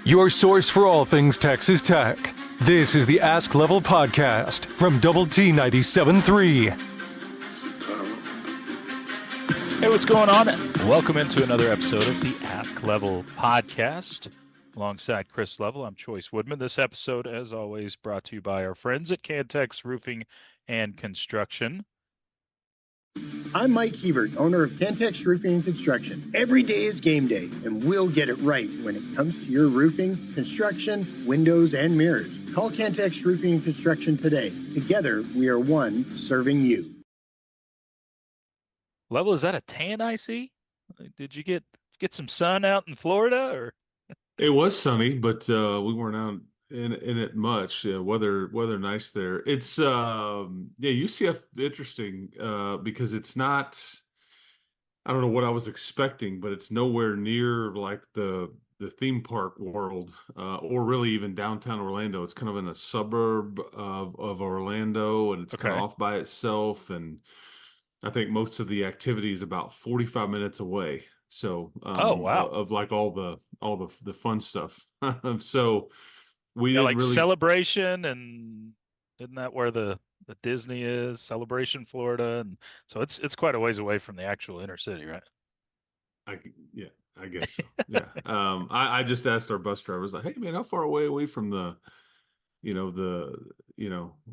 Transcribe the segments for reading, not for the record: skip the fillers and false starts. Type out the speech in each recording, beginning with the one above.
Your source for all things Texas Tech. This is the Ask Level podcast from Double T 97.3. Hey, what's going on? Welcome into another episode of the Ask Level podcast. Alongside Chris Level, I'm Chois Woodman. This episode, as always, brought to you by our friends at Cantex Roofing and Construction. I'm Mike Hebert, owner of Cantex Roofing and Construction. Every day is game day, and we'll get it right when it comes to your roofing, construction, windows, and mirrors. Call Cantex Roofing and Construction today. Together, we are one serving you. Level, is that a tan I see? Did you get some sun out in Florida, or? It was sunny, but we weren't out in it much. Weather nice there. It's UCF interesting because it's not. I don't know what I was expecting, but it's nowhere near like the theme park world or really even downtown Orlando. It's kind of in a suburb of Orlando, and it's kind of off by itself. And I think most of the activity is about 45 minutes away. So, Oh, wow. Of like all the fun stuff. So we didn't Like really Celebration, and isn't that where the Disney is? Celebration, Florida, and so it's quite a ways away from the actual inner city, right? I guess so. Yeah. I just asked our bus driver, I was like, hey man, how far away from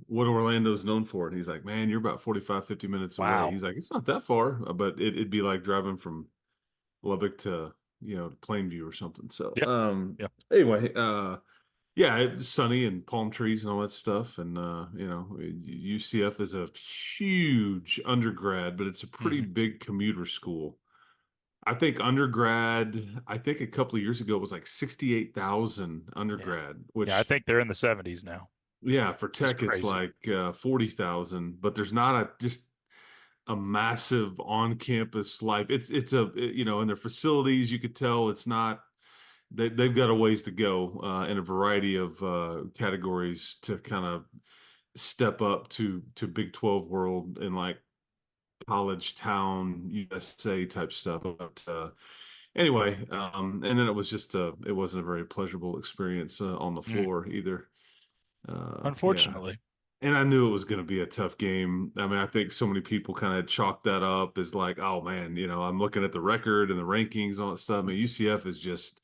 what Orlando's known for? And he's like, man, you're about 45, 50 minutes away. Wow. He's like, it's not that far, but it'd be like driving from Lubbock to Plainview or something. So Yeah. anyway, yeah, it was sunny and palm trees and all that stuff. And UCF is a huge undergrad, but it's a pretty big commuter school. I think undergrad, I think a couple of years ago it was like 68,000 undergrad, which I think they're in the 70s now. yeah, for Tech it's crazy. like 40,000, but there's not just a massive on-campus life. It's in their facilities, you could tell it's not. They've got a ways to go in a variety of categories to kind of step up to Big 12 world and like college town USA type stuff. But anyway, and then it was just it wasn't a very pleasurable experience on the floor either. Yeah. Unfortunately. And I knew it was going to be a tough game. I mean, I think so many people kind of chalked that up as like, oh man, I'm looking at the record and the rankings and all that stuff. I mean, UCF is just,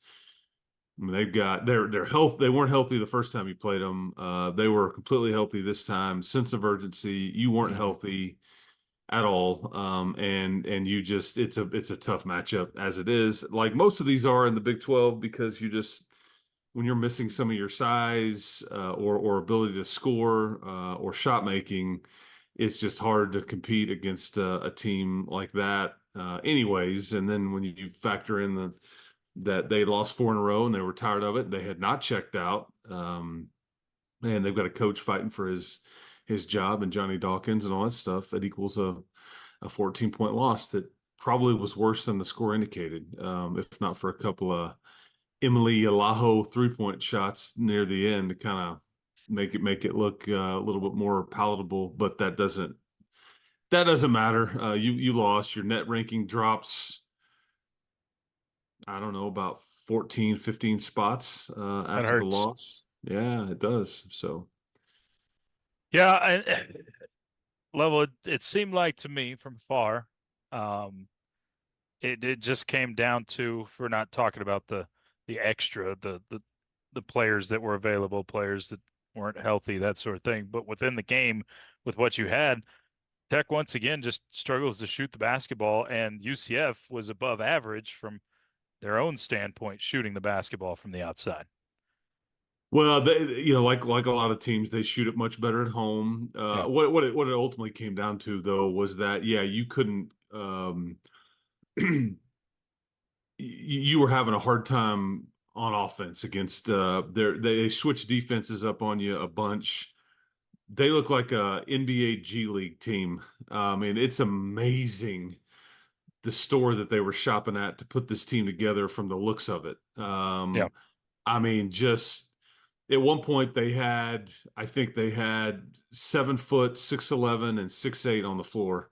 I mean, they've got their health. They weren't healthy the first time you played them. They were completely healthy this time. Sense of urgency. You weren't healthy at all. And you just, it's a tough matchup as it is. Like most of these are in the Big 12 because when you're missing some of your size or ability to score or shot making, it's just hard to compete against a team like that anyways. And then when you factor in that they lost 4 in a row and they were tired of it, they had not checked out. And they've got a coach fighting for his job and Johnny Dawkins and all that stuff. That equals a 14-point loss that probably was worse than the score indicated, if not for a couple of Emily Alaho 3-point shots near the end to kind of make it look a little bit more palatable. But that doesn't matter. You lost. Your net ranking drops, I don't know, about 14, 15 spots after the loss. Yeah, it does. So Yeah, Level, it seemed like to me from far, it just came down to, if we're not talking about the extra, the players that were available, players that weren't healthy, that sort of thing. But within the game, with what you had, Tech once again just struggles to shoot the basketball, and UCF was above average from their own standpoint shooting the basketball from the outside. well, like a lot of teams, they shoot it much better at home. What it ultimately came down to, though, was that you couldn't. You were having a hard time on offense against they switched defenses up on you a bunch. They look like a NBA G League team. I mean, it's amazing the store that they were shopping at to put this team together from the looks of it. I mean, just at one point I think they had 7 foot, 6'11" and 6'8" on the floor.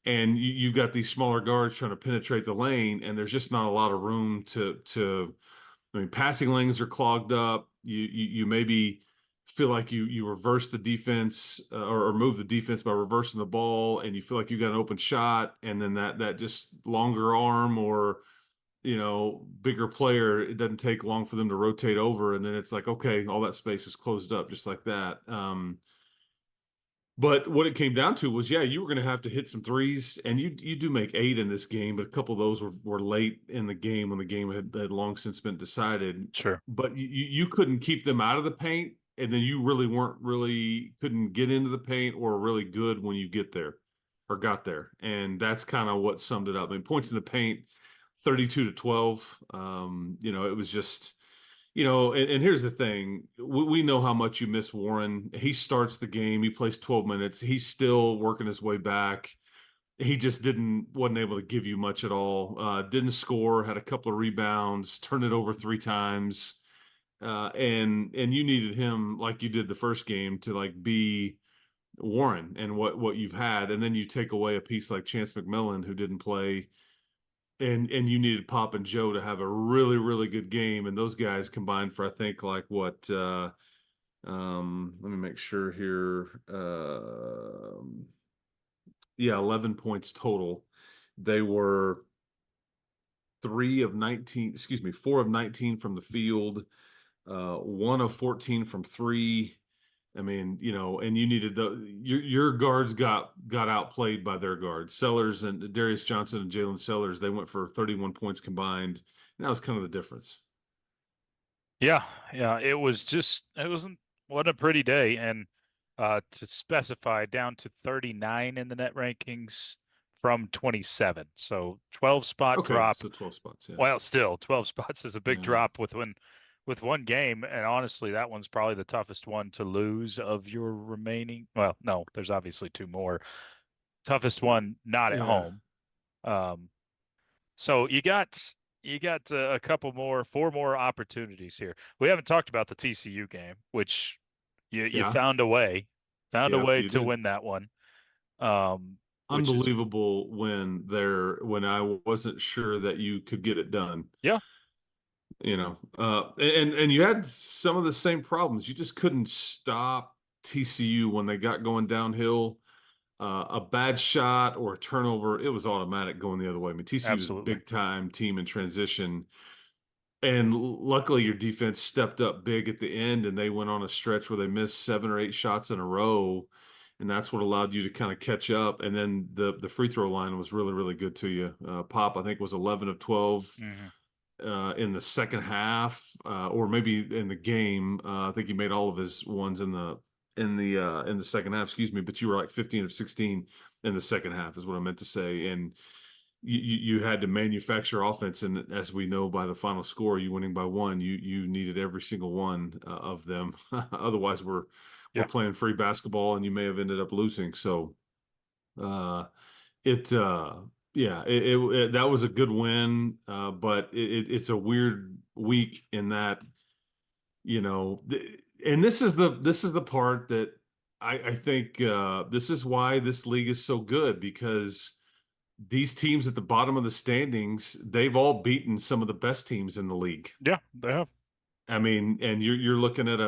And you've got these smaller guards trying to penetrate the lane, and there's just not a lot of room to I mean, passing lanes are clogged up. You maybe feel like you reverse the defense or move the defense by reversing the ball, and you feel like you got an open shot, and then that just longer arm or bigger player, it doesn't take long for them to rotate over, and then it's like, okay, all that space is closed up just like that. But what it came down to was, yeah, you were going to have to hit some threes, and you do make 8 in this game, but a couple of those were late in the game when the game had long since been decided. Sure. But you couldn't keep them out of the paint, and then you couldn't get into the paint or really good when you get there or got there, and that's kind of what summed it up. I mean, points in the paint, 32-12. It was just. And here's the thing. We know how much you miss Warren. He starts the game. He plays 12 minutes. He's still working his way back. He just wasn't able to give you much at all. Didn't score, had a couple of rebounds, turned it over 3 times. And you needed him, like you did the first game, to like be Warren and what you've had. And then you take away a piece like Chance McMillan, who didn't play, and you needed Pop and Joe to have a really, really good game, and those guys combined for, I think, like what let me make sure here. 11 points total. They were 4 of 19 from the field, 1 of 14 from 3. I mean, and you needed your guards got outplayed by their guards. Sellers and Darius Johnson and Jalen Sellers, they went for 31 points combined. And that was kind of the difference. Yeah, it wasn't what a pretty day, and to specify, down to 39 in the net rankings from 27, so 12 spot Okay, drop. so 12 spots. Yeah. Well, still 12 spots is a big Yeah. drop with one game, and honestly, that one's probably the toughest one to lose of your remaining. Well, no, there's obviously 2 more. Toughest one not at Yeah. home. So you got a couple more, 4 more opportunities here. We haven't talked about the TCU game, which you Yeah. found a way Yep, you to did. win that one. Which is, Unbelievable win there when I wasn't sure that you could get it done. yeah, And you had some of the same problems. You just couldn't stop TCU when they got going downhill. A bad shot or a turnover, it was automatic going the other way. I mean, TCU was a absolutely. big time team in transition. And luckily, your defense stepped up big at the end, and they went on a stretch where they missed 7 or 8 shots in a row, and that's what allowed you to kind of catch up. And then the free throw line was really, really good to you. Pop, I think, was 11 of 12 in the second half, or maybe in the game. I think he made all of his ones in the second half. Excuse me, but you were like 15 of 16 in the second half, is what I meant to say. And you had to manufacture offense, and as we know by the final score, you winning by 1, you needed every single one of them. Otherwise, we're playing free basketball, and you may have ended up losing. So, it that was a good win, but it's a weird week in that, and this is the part that I think this is why this league is so good, because these teams at the bottom of the standings, they've all beaten some of the best teams in the league. Yeah, they have. I mean, and you're looking at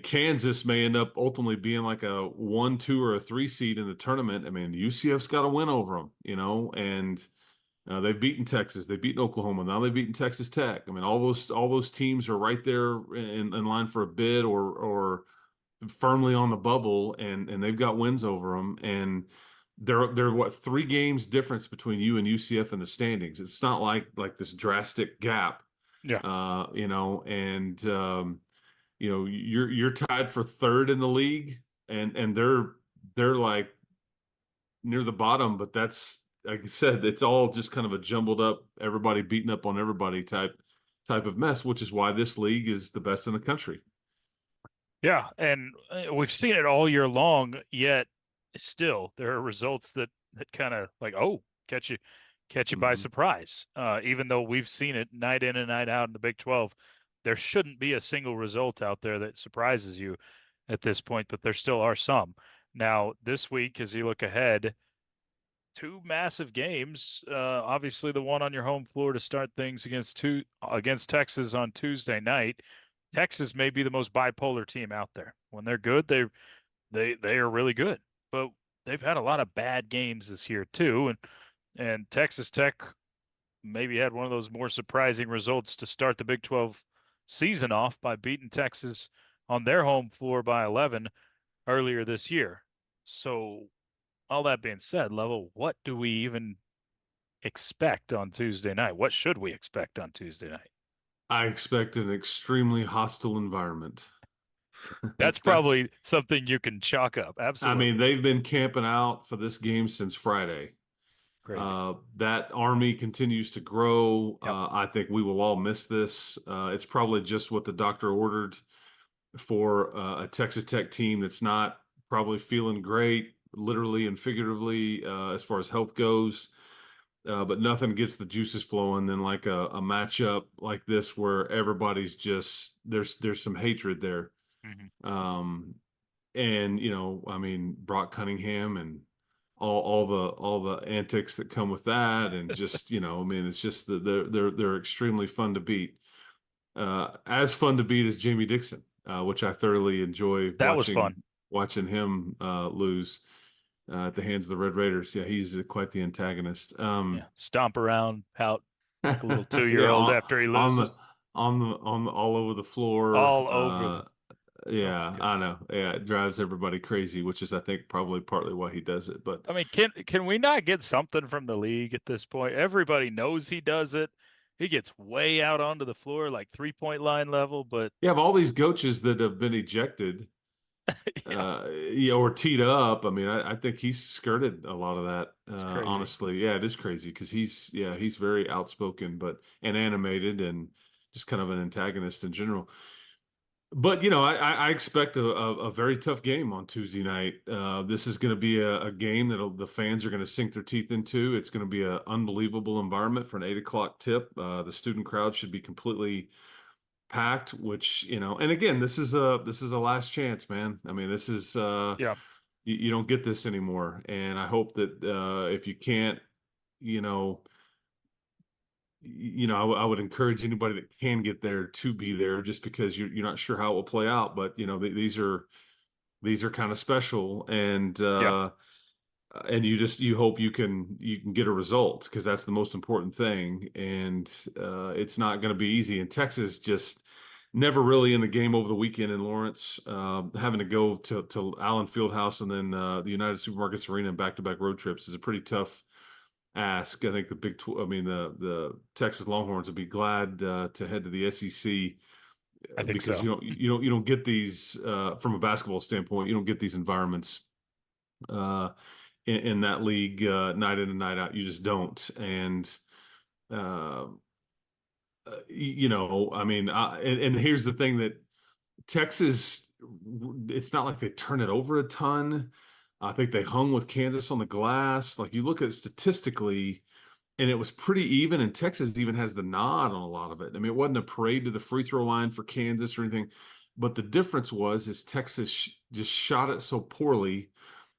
Kansas may end up ultimately being like a 1, 2, or a 3 seed in the tournament. I mean, UCF's got to win over them, and they've beaten Texas, they've beaten Oklahoma, now they've beaten Texas Tech. I mean, all those teams are right there in line for a bid or firmly on the bubble, and they've got wins over them, and they're what, 3 games difference between you and UCF in the standings. It's not like this drastic gap. Yeah. And you're tied for 3rd in the league, and they're like near the bottom, but that's, like I said, it's all just kind of a jumbled up, everybody beating up on everybody type of mess, which is why this league is the best in the country. Yeah, and we've seen it all year long, yet still there are results that kind of like, catch you by surprise. Even though we've seen it night in and night out in the Big 12, there shouldn't be a single result out there that surprises you at this point, but there still are some. Now, this week, as you look ahead, two massive games. Obviously, the one on your home floor to start things against Texas on Tuesday night. Texas may be the most bipolar team out there. When they're good, they are really good. But they've had a lot of bad games this year too, and Texas Tech maybe had one of those more surprising results to start the Big 12 season off by beating Texas on their home floor by 11 earlier this year. So, all that being said, Level, what do we even expect on Tuesday night? What should we expect on Tuesday night? I expect an extremely hostile environment. That's probably something you can chalk up. I Absolutely. mean, they've been camping out for this game since Friday. Crazy. That army continues to grow. Yep. I think we will all miss this. It's probably just what the doctor ordered for a Texas Tech team that's not probably feeling great, literally and figuratively, as far as health goes. But nothing gets the juices flowing than like a matchup like this where everybody's just there's some hatred there. Mm-hmm. And I mean, Brock Cunningham and all the antics that come with that, and just I mean, it's just they're extremely fun to beat. As fun to beat as Jamie Dixon, which I thoroughly enjoy That was fun. watching him lose at the hands of the Red Raiders. Yeah, he's quite the antagonist. Yeah. Stomp around, pout like a little Yeah, 2-year-old after he on the loses. all over the floor. All over the. Oh my Yeah, I goodness. know. Yeah, it drives everybody crazy, which is I think probably partly why he does it. But I mean, can we not get something from the league at this point? Everybody knows he does it. He gets way out onto the floor, like 3-point line level, but you have all these coaches that have been ejected, yeah, or teed up. I mean, I think he's skirted a lot of that. it's crazy. Honestly, yeah, it is crazy because he's very outspoken, and animated, and just kind of an antagonist in general. But I expect a very tough game on Tuesday night. This is going to be a game that the fans are going to sink their teeth into. It's going to be an unbelievable environment for an 8 o'clock tip. The student crowd should be completely packed. Which and again, this is a last chance, man. I mean, this is Yeah, you don't get this anymore. And I hope that if you can't, you know I would encourage anybody that can get there to be there, just because you're not sure how it will play out. But these are kind of special, yeah, and you hope you can get a result, because that's the most important thing. And it's not going to be easy. And Texas just never really in the game over the weekend in Lawrence, having to go to Allen Fieldhouse and then the United Supermarkets Arena in back-to-back road trips is a pretty tough ask. I think the Texas Longhorns would be glad to head to the SEC, I think because so. you don't get these from a basketball standpoint. You don't get these environments in that league night in and night out. You just don't. And uh, I mean, and here's the thing, that Texas, it's not like they turn it over a ton. I think they hung with Kansas on the glass. Like, you look at it statistically, and it was pretty even, and Texas even has the nod on a lot of it. I mean, it wasn't a parade to the free throw line for Kansas or anything, but the difference is Texas just shot it so poorly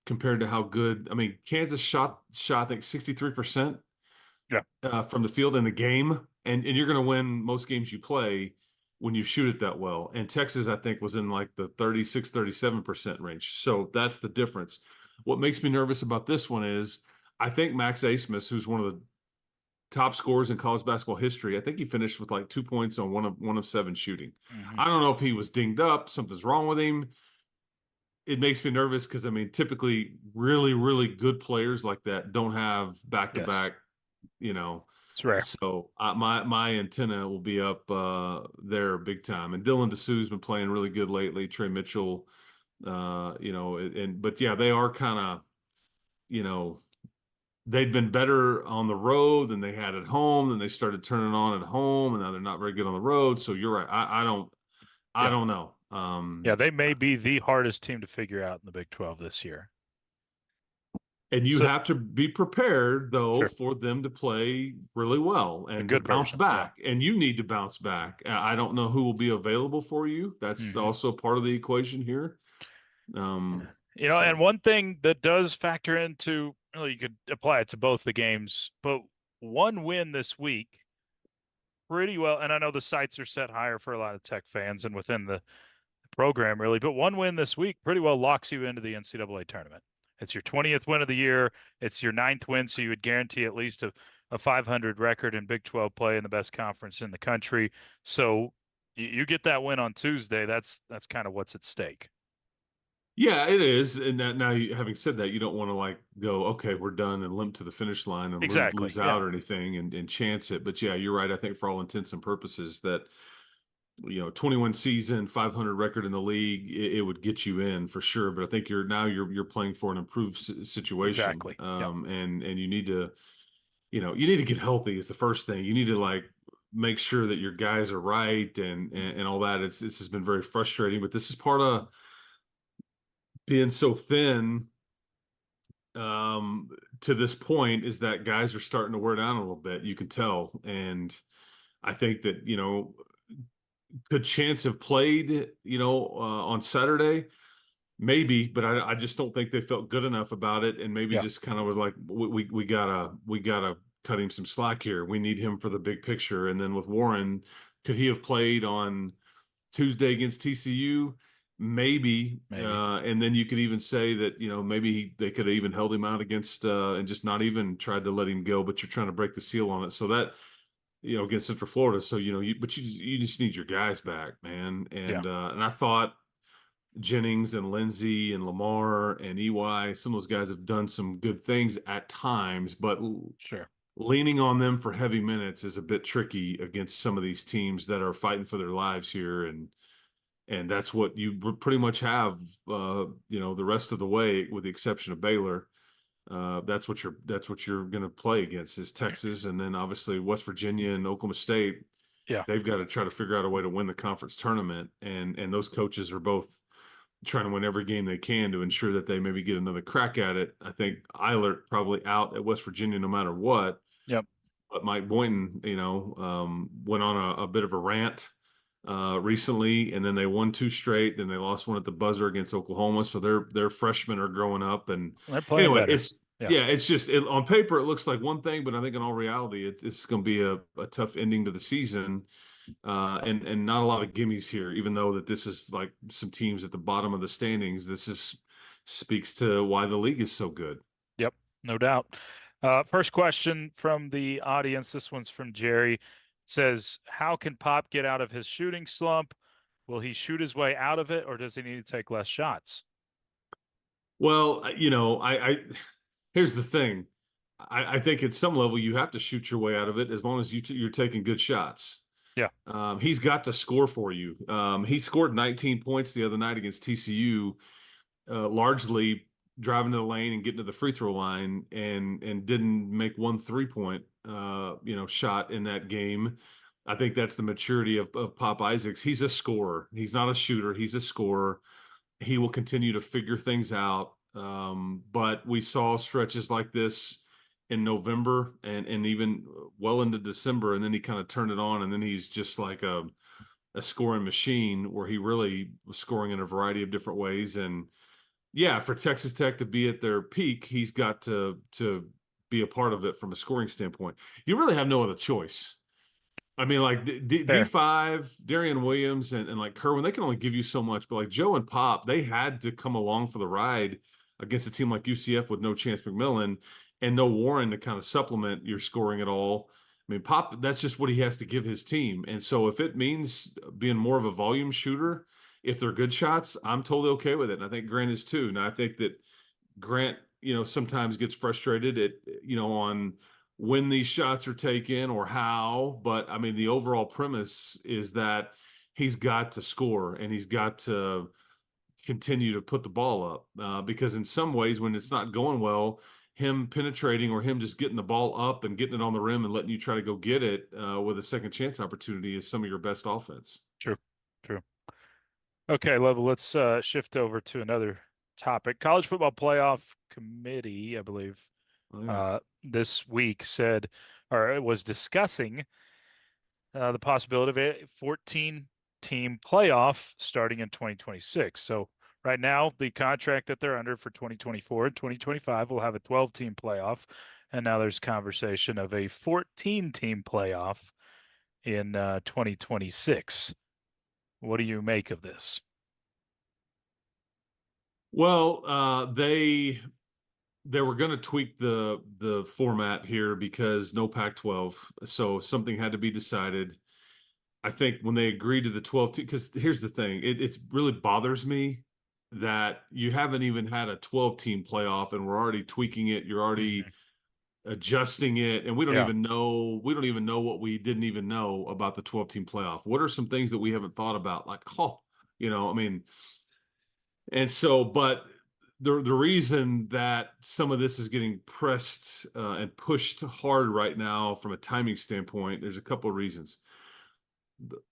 compared to how good. I mean, Kansas shot I think 63% Yeah, from the field in the game, and you're going to win most games you play when you shoot it that well. And Texas, I think, was in like the 36-37% range. So that's the difference. What makes me nervous about this one is I think Max Asmus, who's one of the top scorers in college basketball history, I think he finished with like 2 points on one of 7 shooting. mm-hmm. I don't know if he was dinged up, something's wrong with him. It makes me nervous because, I mean, typically really, really good players like that don't have Yes, back-to-back, you know. it's rare. So my antenna will be up there big time. And Dylan Dessou's been playing really good lately. Trey Mitchell, but yeah, they are kind of, you know, they'd been better on the road than they had at home. Then they started turning on at home, and now they're not very good on the road. So you're right. I Yeah, don't know. yeah, they may be the hardest team to figure out in the Big 12 this year. And you So have to be prepared, though, sure, for them to play really well a and to good bounce version. Yeah. back. And you need to bounce back. I don't know who will be available for you. That's Mm-hmm. also part of the equation here. You know, So, and one thing that does factor into, well, you could apply it to both the games, but one win this week pretty well, and I know the sights are set higher for a lot of Tech fans and within the program, really, but one win this week pretty well locks you into the NCAA tournament. It's your 20th win of the year. It's your 9th win, so you would guarantee at least a 500 record in Big 12 play in the best conference in the country. So you get that win on Tuesday. That's kind of what's at stake. yeah, it is. And now, having said that, you don't want to like go, okay, we're done and limp to the finish line and Exactly. lose Yeah. out or anything and chance it. But yeah, you're right. I think for all intents and purposes that 21 season, 500 record in the league, it would get you in for sure. But I think you're playing for an improved situation, Exactly. Yep. and you need to you need to get healthy is the first thing. You need to like make sure that your guys are right and all that. This has been very frustrating, but this is part of being so thin um, to this point is that guys are starting to wear down a little bit. You can tell, and I think that could Chance have played on Saturday? Maybe, but I just don't think they felt good enough about it, and maybe Yeah. just kind of was like, we gotta cut him some slack here. We need him for the big picture. And then with Warren, could he have played on Tuesday against TCU? Maybe, Maybe. and then you could even say that maybe they could have even held him out against and just not even tried to let him go. But you're trying to break the seal on it, so that against Central Florida. So you just need your guys back, man. Yeah. And I thought Jennings and Lindsey and Lamar and EY, some of those guys have done some good things at times, but Sure. leaning on them for heavy minutes is a bit tricky against some of these teams that are fighting for their lives here. And that's what you pretty much have, the rest of the way, with the exception of Baylor. That's what you're going to play against is Texas, and then obviously West Virginia and Oklahoma State. Yeah. They've got to try to figure out a way to win the conference tournament, and those coaches are both trying to win every game they can to ensure that they maybe get another crack at it. I think Eilert probably out at West Virginia no matter what. Yep. But Mike Boynton, went on a bit of a rant recently, and then they won 2 straight. Then they lost one at the buzzer against Oklahoma. So their freshmen are growing up. And They're playing anyway, better. it's just on paper it looks like one thing, but I think in all reality it's going to be a tough ending to the season. And not a lot of gimmies here, even though that this is like some teams at the bottom of the standings. Speaks to why the league is so good. Yep, no doubt. First question from the audience. This one's from Jerry. It says, how can Pop get out of his shooting slump? Will he shoot his way out of it, or does he need to take less shots? Well, I here's the thing. I think at some level you have to shoot your way out of it as long as you're taking good shots. Yeah. He's got to score for you. He scored 19 points the other night against TCU, largely driving to the lane and getting to the free throw line, and didn't make one 3-point shot in that game. I think that's the maturity of Pop Isaacs. He's a scorer. He's not a shooter. He's a scorer. He will continue to figure things out. But we saw stretches like this in November and even well into December, and then he kind of turned it on, and then he's just like a scoring machine where he really was scoring in a variety of different ways. And yeah, for Texas Tech to be at their peak, he's got to be a part of it from a scoring standpoint. You really have no other choice. I mean, like D5, Darian Williams, and like Kerwin, they can only give you so much. But like Joe and Pop, they had to come along for the ride against a team like UCF with no Chance McMillan and no Warren to kind of supplement your scoring at all. I mean, Pop, that's just what he has to give his team. And so if it means being more of a volume shooter, if they're good shots, I'm totally okay with it. And I think Grant is too. Now, I think that Grant, sometimes gets frustrated at, on when these shots are taken or how. But I mean, the overall premise is that he's got to score and he's got to continue to put the ball up because in some ways, when it's not going well, him penetrating or him just getting the ball up and getting it on the rim and letting you try to go get it with a second chance opportunity is some of your best offense. True. Okay, Level, let's shift over to another topic. College Football Playoff Committee, I believe, this week said, or it was discussing the possibility of a 14-team playoff starting in 2026. So Right now, the contract that they're under for 2024 and 2025 will have a 12-team playoff, and now there's conversation of a 14-team playoff in 2026. What do you make of this? Well, they were going to tweak the format here because no Pac-12, so something had to be decided. I think when they agreed to the 12 team, because here's the thing, it's really bothers me that you haven't even had a 12 team playoff and we're already tweaking it. You're already adjusting it, and we don't even know what we didn't even know about the 12 team playoff. What are some things that we haven't thought about? Like, I mean, and so, but the reason that some of this is getting pressed and pushed hard right now from a timing standpoint, there's a couple of reasons.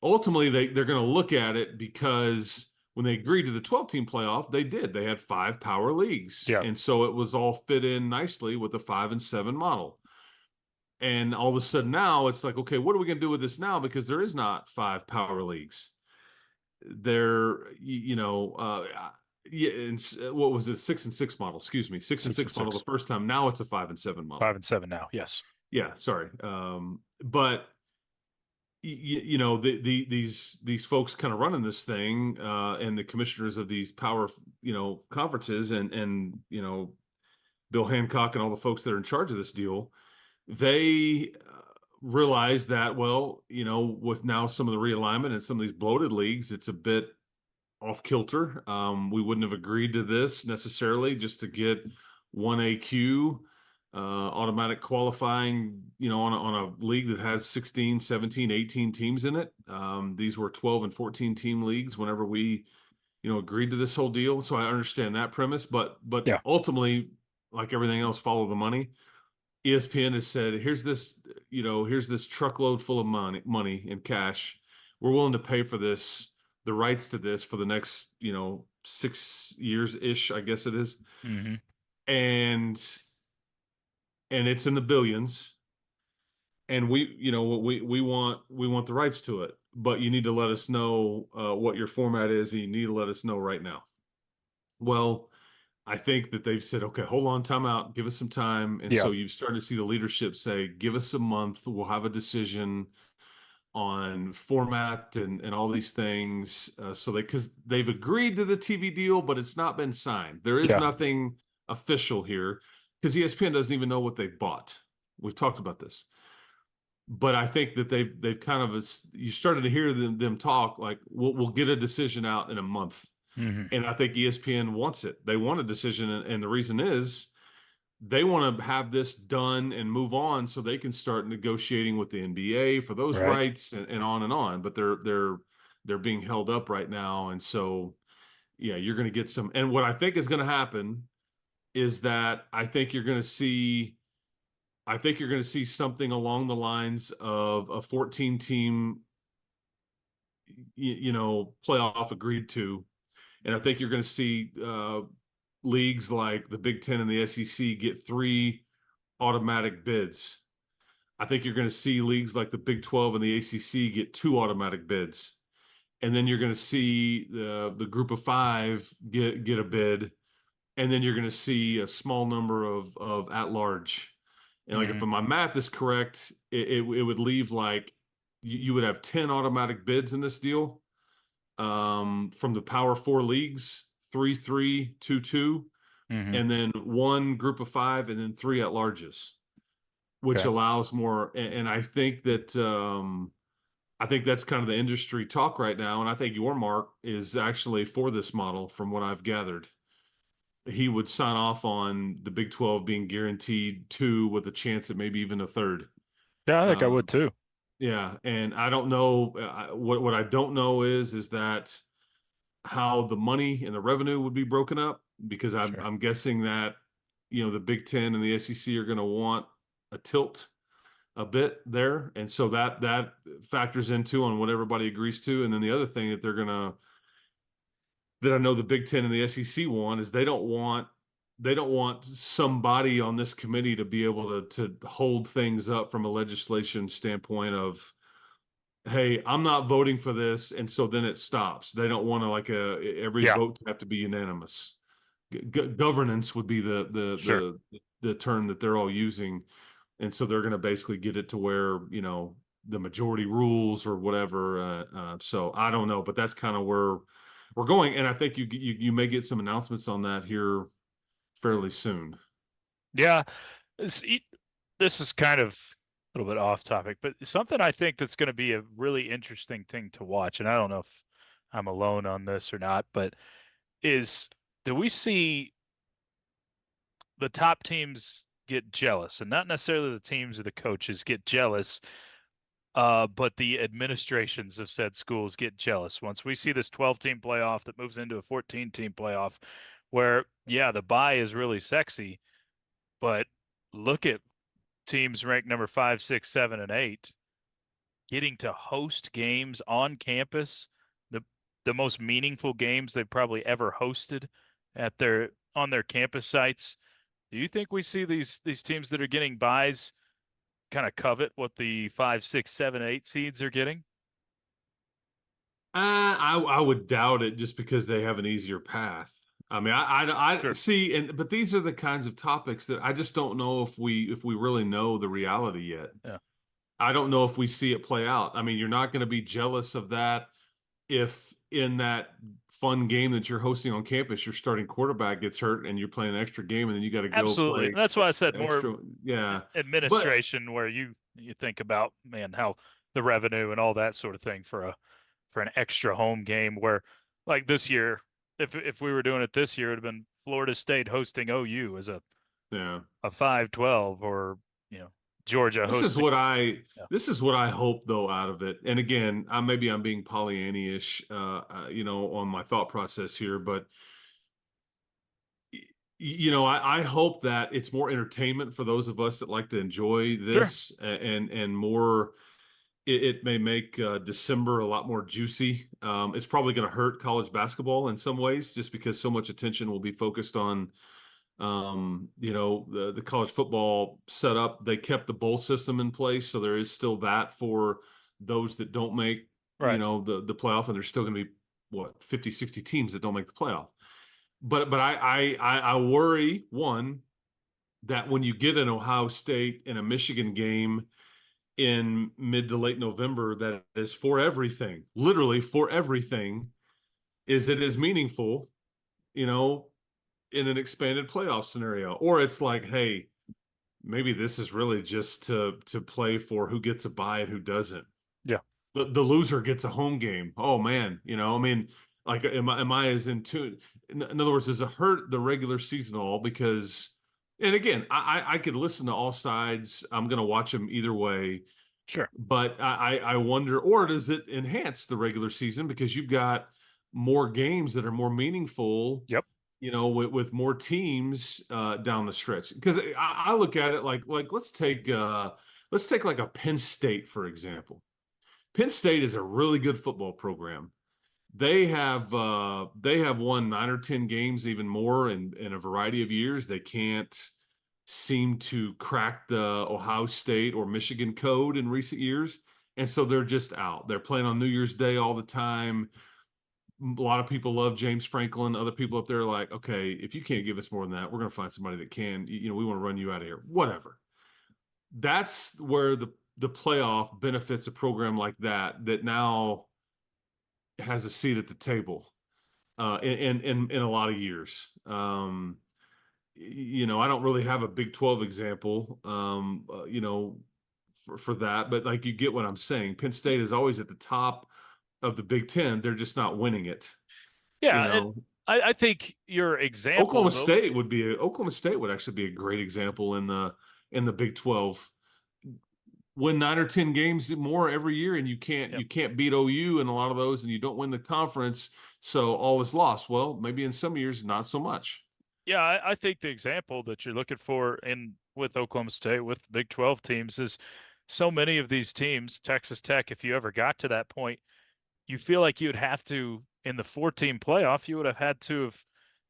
Ultimately, they're going to look at it because when they agreed to the 12-team playoff, they had 5 power leagues. Yeah. And so it was all fit in nicely with the 5 and 7 model. And all of a sudden now it's like, okay, what are we going to do with this now? Because there is not 5 power leagues. Yeah, and what was it? 6 and 6 model, excuse me. 6 and 6 model the first time. Now it's a 5 and 7 model. 5 and 7 now, yes. Yeah, sorry. But these folks kind of running this thing, and the commissioners of these power, conferences, and Bill Hancock and all the folks that are in charge of this deal, they realize that, well, with now some of the realignment and some of these bloated leagues, it's a bit off kilter. We wouldn't have agreed to this necessarily just to get one AQ. Automatic qualifying, on a league that has 16, 17, 18 teams in it. These were 12 and 14 team leagues whenever we, agreed to this whole deal. So I understand that premise, but Yeah. ultimately, like everything else, follow the money. ESPN has said, here's this truckload full of money in cash. We're willing to pay for this, the rights to this for the next, 6 years ish, I guess it is. Mm-hmm. And it's in the billions, and we want the rights to it, but you need to let us know what your format is, and you need to let us know right now. Well, I think that they've said, okay, hold on, time out, give us some time. And so you've started to see the leadership say, give us a month, we'll have a decision on format and all these things. Because they've agreed to the TV deal, but it's not been signed. There is nothing official here, because ESPN doesn't even know what they've bought. We've talked about this, but I think that they've kind of, you started to hear them talk like, we'll get a decision out in a month. Mm-hmm. And I think ESPN wants it. They want a decision, and the reason is they want to have this done and move on so they can start negotiating with the NBA for those rights and on and on. But they're being held up right now, and so you're going to get some. And what I think is going to happen is that I think you're going to see something along the lines of a 14-team, playoff agreed to, and I think you're going to see leagues like the Big Ten and the SEC get 3 automatic bids. I think you're going to see leagues like the Big 12 and the ACC get 2 automatic bids, and then you're going to see the Group of 5 get a bid, and then you're going to see a small number of at large. And like, if my math is correct, it would leave like you would have 10 automatic bids in this deal, from the Power 4 leagues, 3, 3, 2, 2, and then 1 Group of 5, and then 3 at larges, which allows more. And I think that that's kind of the industry talk right now. And I think your Mark is actually for this model, from what I've gathered. He would sign off on the Big 12 being guaranteed 2 with a chance at maybe even a third. Yeah, I think I would too. Yeah, and I don't know what I don't know is that how the money and the revenue would be broken up, because I'm guessing that the Big Ten and the SEC are going to want a tilt a bit there, and so that factors into on what everybody agrees to. And then the other thing that I know the Big Ten and the SEC want is they don't want somebody on this committee to be able to hold things up from a legislation standpoint of hey, I'm not voting for this, and so then it stops. They don't want to like every Yeah, vote to have to be unanimous. Governance would be sure. the term that they're all using, and so they're going to basically get it to where the majority rules or whatever. So I don't know, but that's kind of where we're going, and I think you may get some announcements on that here fairly soon. Yeah, this, this is kind of a little bit off topic, but something I think that's going to be a really interesting thing to watch, and I don't know if I'm alone on this or not, but is do we see the top teams get jealous, and not necessarily the teams or the coaches get jealous, but the administrations of said schools get jealous once we see this 12-team playoff that moves into a 14-team playoff, where yeah, the bye is really sexy, but look at teams ranked number 5, 6, 7, and 8 getting to host games on campus, the most meaningful games they've probably ever hosted at their on their campus sites. Do you think we see these teams that are getting buys kind of covet what the 5, 6, 7, 8 seeds are getting? I would doubt it just because they have an easier path. I mean, I Sure. see, but these are the kinds of topics that I just don't know if we really know the reality yet. Yeah. I don't know if we see it play out. I mean, you're not going to be jealous of that if in that fun game that you're hosting on campus, your starting quarterback gets hurt and you're playing an extra game and then you got to go Absolutely. play And that's why I said more extra. Yeah. But administration, where you think about, man, how the revenue and all that sort of thing for an extra home game, where like this year, if we were doing it this year, it would have been Florida State hosting OU as yeah. a 5-12, or Georgia This is hosting. what I Yeah. this is what I hope though out of it. And again, maybe I'm being Pollyanny-ish, on my thought process here, but I hope that it's more entertainment for those of us that like to enjoy Sure. this, and more. It may make December a lot more juicy. It's probably going to hurt college basketball in some ways, just because so much attention will be focused on the college football setup. They kept the bowl system in place, so there is still that for those that don't make Right. the playoff, and there's still going to be what 50, 60 teams that don't make the playoff. But I worry, one, that when you get an Ohio State and a Michigan game in mid to late November, that is for everything, literally for everything, is it is meaningful, you know, in an expanded playoff scenario, or it's like, hey, maybe this is really just to play for who gets a bye and who doesn't. Yeah. The loser gets a home game. Oh man, I mean, like, am I as in tune? In other words, does it hurt the regular season all? Because, and again, I could listen to all sides. I'm going to watch them either way, Sure. but I wonder, or does it enhance the regular season because you've got more games that are more meaningful, Yep. with more teams down the stretch? Because I look at it like let's take like a Penn State, for example. Penn State is a really good football program. They have won 9 or 10 games, even more in a variety of years. They can't seem to crack the Ohio State or Michigan code in recent years. And so they're just out. They're playing on New Year's Day all the time. A lot of people love James Franklin. Other people up there are like, okay, if you can't give us more than that, we're going to find somebody that can. We want to run you out of here. Whatever. That's where the playoff benefits a program like that now has a seat at the table in a lot of years. I don't really have a Big 12 example, for that, but like you get what I'm saying. Penn State is always at the top of the Big Ten. They're just not winning it. You Yeah. And know, I think your example, though. Oklahoma State would actually be a great example in the Big 12. Win 9 or 10 games more every year, and you can't Yep. you can't beat OU in a lot of those, and you don't win the conference, so all is lost. Well, maybe in some years, not so much. Yeah, I think the example that you're looking for in with Oklahoma State, with Big 12 teams, is so many of these teams, Texas Tech, if you ever got to that point, you feel like you would have to, in the 4-team playoff, you would have had to have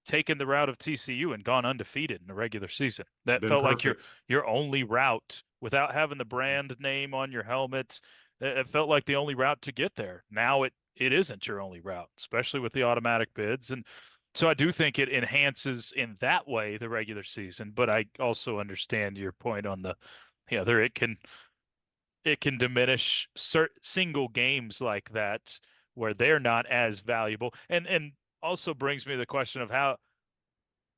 taken the route of TCU and gone undefeated in the regular season. That Been felt like perfect. your only route without having the brand name on your helmet, It felt like the only route to get there. Now it isn't your only route, especially with the automatic bids. And so I do think it enhances in that way the regular season, but I also understand your point on the other. It can diminish single games like that where they're not as valuable. And also brings me to the question of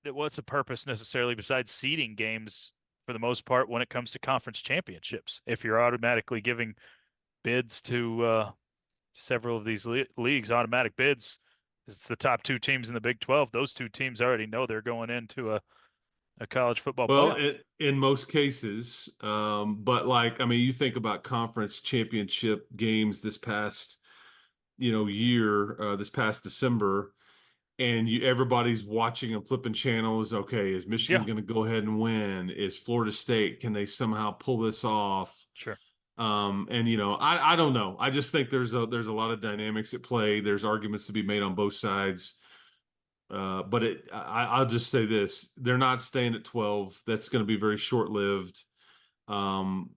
what's the purpose necessarily besides seeding games for the most part when it comes to conference championships? If you're automatically giving bids to several of these leagues, automatic bids, it's the top two teams in the Big 12. Those two teams already know they're going into a college football Well, playoff. in most cases, but like, I mean, you think about conference championship games this past, year, this past December, and everybody's watching and flipping channels. Okay, is Michigan Yeah, going to go ahead and win? Is Florida State, can they somehow pull this off? sure. And I don't know. I just think there's a lot of dynamics at play. There's arguments to be made on both sides. But I'll just say this: they're not staying at 12. That's going to be very short-lived. Um,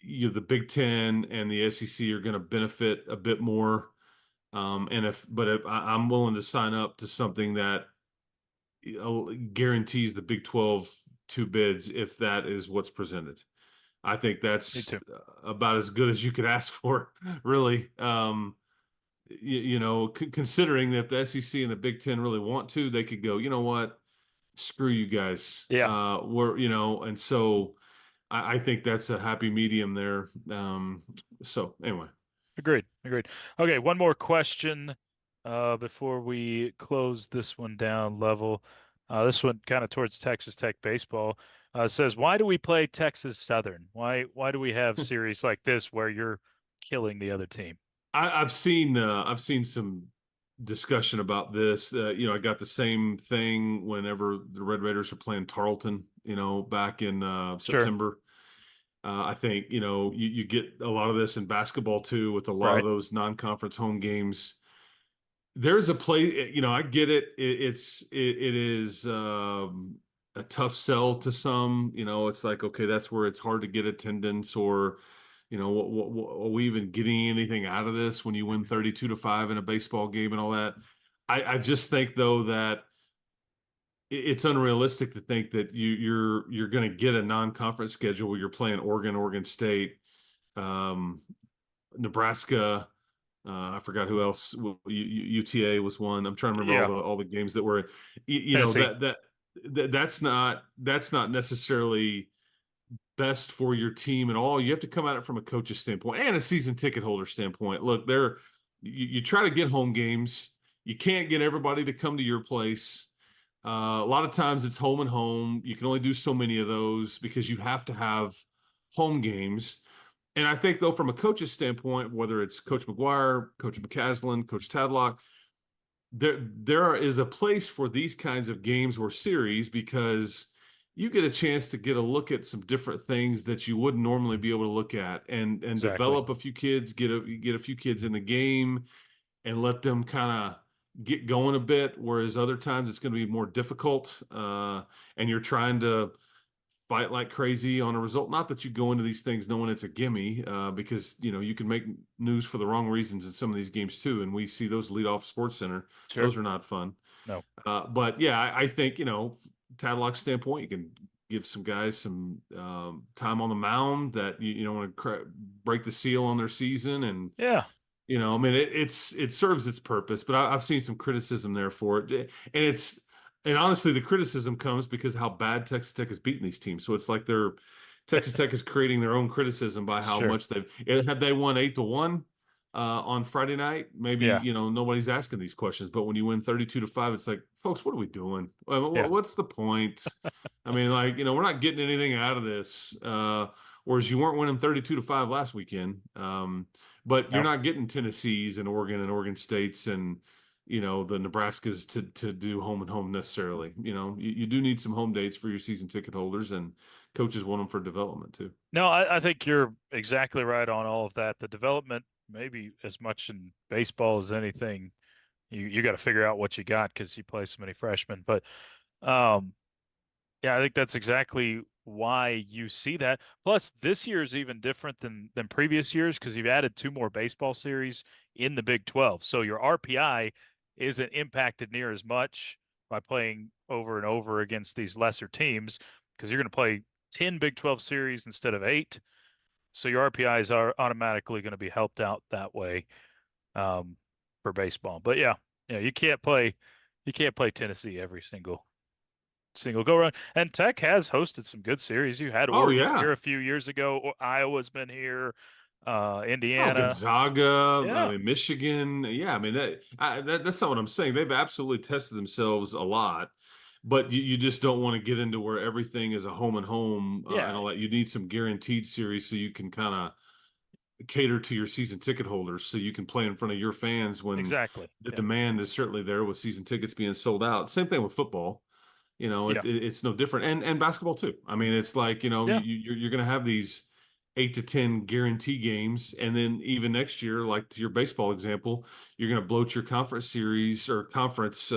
the Big Ten and the SEC are going to benefit a bit more. But if I'm willing to sign up to something that guarantees the Big 12 two bids, if that is what's presented. I think Me that's too. about as good as you could ask for, really. Considering that the SEC and the Big Ten really want to, they could go, you know what, screw you guys. Yeah. And so I think that's a happy medium there. So anyway. Agreed. Agreed. Okay, one more question before we close this one down level. This one kind of towards Texas Tech baseball. Says, why do we play Texas Southern? Why do we have series like this where you're killing the other team? I've seen some discussion about this. I got the same thing whenever the Red Raiders are playing Tarleton, back in Sure. September. I think, you get a lot of this in basketball too, with a lot of Right. those non-conference home games. There's a play, I get it. It is a tough sell to some. It's like, okay, that's where it's hard to get attendance, or are we even getting anything out of this when you win 32-5 in a baseball game and all that? I just think though that it's unrealistic to think that you're going to get a non-conference schedule where you're playing Oregon, Oregon State, Nebraska. I forgot who else. UTA was one. I'm trying to remember Yeah. all the games that were. Tennessee. That's not necessarily best for your team at all. You have to come at it from a coach's standpoint and a season ticket holder standpoint. Look, you try to get home games. You can't get everybody to come to your place. A lot of times it's home and home. You can only do so many of those because you have to have home games. And I think, though, from a coach's standpoint, whether it's Coach McGuire, Coach McCaslin, Coach Tadlock, there is a place for these kinds of games or series because you get a chance to get a look at some different things that you wouldn't normally be able to look at, and Exactly. develop a few kids, get a few kids in the game, and let them kind of get going a bit. Whereas other times it's going to be more difficult, and you're trying to fight like crazy on a result. Not that you go into these things knowing it's a gimme, because you can make news for the wrong reasons in some of these games too, and we see those lead off Sports Center. Sure. Those are not fun. No. But yeah, I think Tadlock's standpoint, you can give some guys some time on the mound that you don't want to break the seal on their season, and Yeah. I mean, it serves its purpose, but I've seen some criticism there for it, and honestly, the criticism comes because of how bad Texas Tech has beaten these teams. So it's like Texas Tech is creating their own criticism by how Sure. much had they won 8-1 on Friday night, maybe Yeah. nobody's asking these questions. But when you win 32-5, it's like, folks, what are we doing? Yeah. What's the point? I mean, like, we're not getting anything out of this. Whereas you weren't winning 32-5 last weekend. But you're No. not getting Tennessee's and Oregon States and the Nebraskas to do home and home necessarily. You do need some home dates for your season ticket holders, and coaches want them for development too. No, I think you're exactly right on all of that. The development, maybe as much in baseball as anything, you got to figure out what you got because you play so many freshmen. But yeah, I think that's exactly why you see that. Plus, this year is even different than previous years because you've added 2 more baseball series in the Big 12. So your RPI isn't impacted near as much by playing over and over against these lesser teams because you're going to play 10 Big 12 series instead of 8. So your RPIs are automatically going to be helped out that way for baseball. But yeah, you can't play Tennessee every single go round. And Tech has hosted some good series. You had Oh Oregon yeah. here a few years ago. Iowa's been here. Oh, Indiana. Gonzaga, I Yeah, mean Michigan. Yeah, I mean that's not what I'm saying. They've absolutely tested themselves a lot, but you just don't want to get into where everything is a home and home and yeah, all that. You need some guaranteed series so you can kind of cater to your season ticket holders, so you can play in front of your fans when exactly. the Yeah, demand is certainly there with season tickets being sold out. Same thing with football. yeah, It's no different, and basketball too. I mean, it's like yeah, you're going to have these 8 to 10 guarantee games, and then even next year, like to your baseball example, you're going to bloat your conference series or conference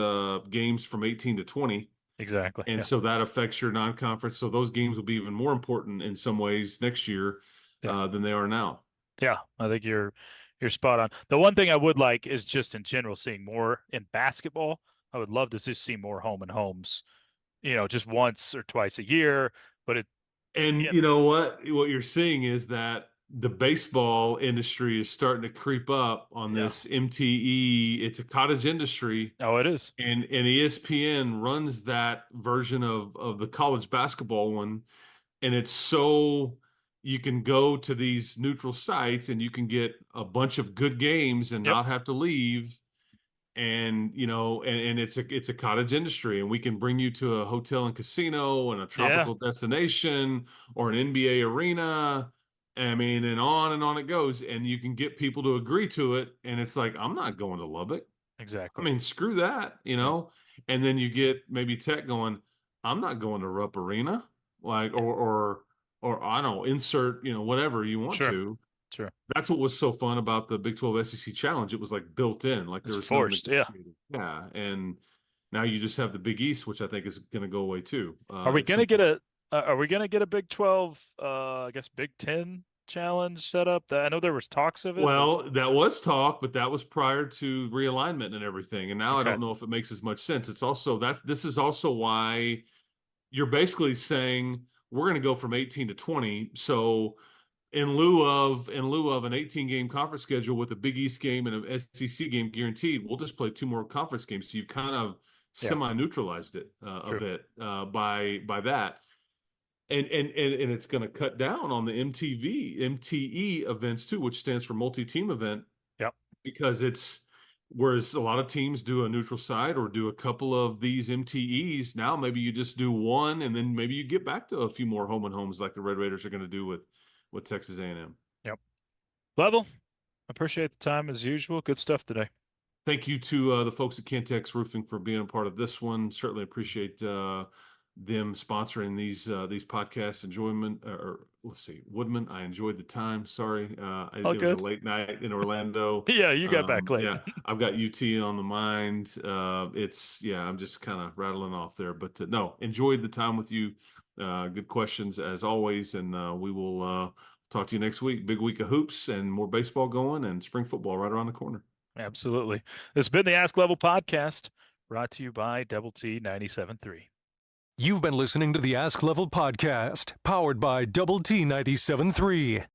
games from 18 to 20, exactly. and Yeah, so that affects your non-conference. So those games will be even more important in some ways next year yeah, than they are now. yeah. I think you're spot on. The one thing I would like is just in general seeing more in basketball. I would love to just see more home and homes. Just once or twice a year. But And yeah, you know what? What you're seeing is that the baseball industry is starting to creep up on yeah. this MTE. It's a cottage industry, Oh, it is. and ESPN runs that version of the college basketball one, and it's so you can go to these neutral sites and you can get a bunch of good games and Yep. not have to leave, and and it's a cottage industry, and we can bring you to a hotel and casino and a Yeah. tropical destination or an NBA arena. I mean, and on it goes, and you can get people to agree to it, and it's like, I'm not going to Lubbock. I Exactly. mean, screw that, Yeah. and then you get maybe Tech going, I'm not going to Rupp Arena, like, Yeah. or I don't know, insert, whatever you want Sure. to. Sure. That's what was so fun about the Big 12 SEC Challenge. It was like built in, like there It's was no forced. Yeah. negotiating. Yeah, and now you just have the Big East, which I think is going to go away too Are we at some gonna get point. a Are we gonna get a Big 12? I guess Big 10 challenge set up. I know there was talks of it, but Well, that was talk, but that was prior to realignment and everything. And now I okay. don't know if it makes as much sense. It's also this is also why you're basically saying we're going to go from 18 to 20. So in lieu of an 18 game conference schedule with a Big East game and an SEC game guaranteed, we'll just play 2 more conference games. So you've kind of Yeah. semi-neutralized it a True. bit by that, and it's going to cut down on the MTE events too, which stands for multi-team event, Yep. because it's whereas a lot of teams do a neutral site or do a couple of these MTEs. Now maybe you just do one, and then maybe you get back to a few more home and homes like the Red Raiders are going to do with Texas A&M. Yep. Level. Appreciate the time as usual. Good stuff today. Thank you to the folks at Cantex Roofing for being a part of this one. Certainly appreciate them sponsoring these podcasts. Enjoyment, or let's see, Woodman. I enjoyed the time. Sorry, All it was a good. late night in Orlando. Yeah, you got back late. Yeah, I've got UT on the mind. I'm just kind of rattling off there, but no, enjoyed the time with you. Good questions as always, and we will talk to you next week. Big week of hoops and more baseball going, and spring football right around the corner. Absolutely. This has been the Ask Level podcast, brought to you by Double T 97.3. You've been listening to the Ask Level podcast, powered by Double T 97.3.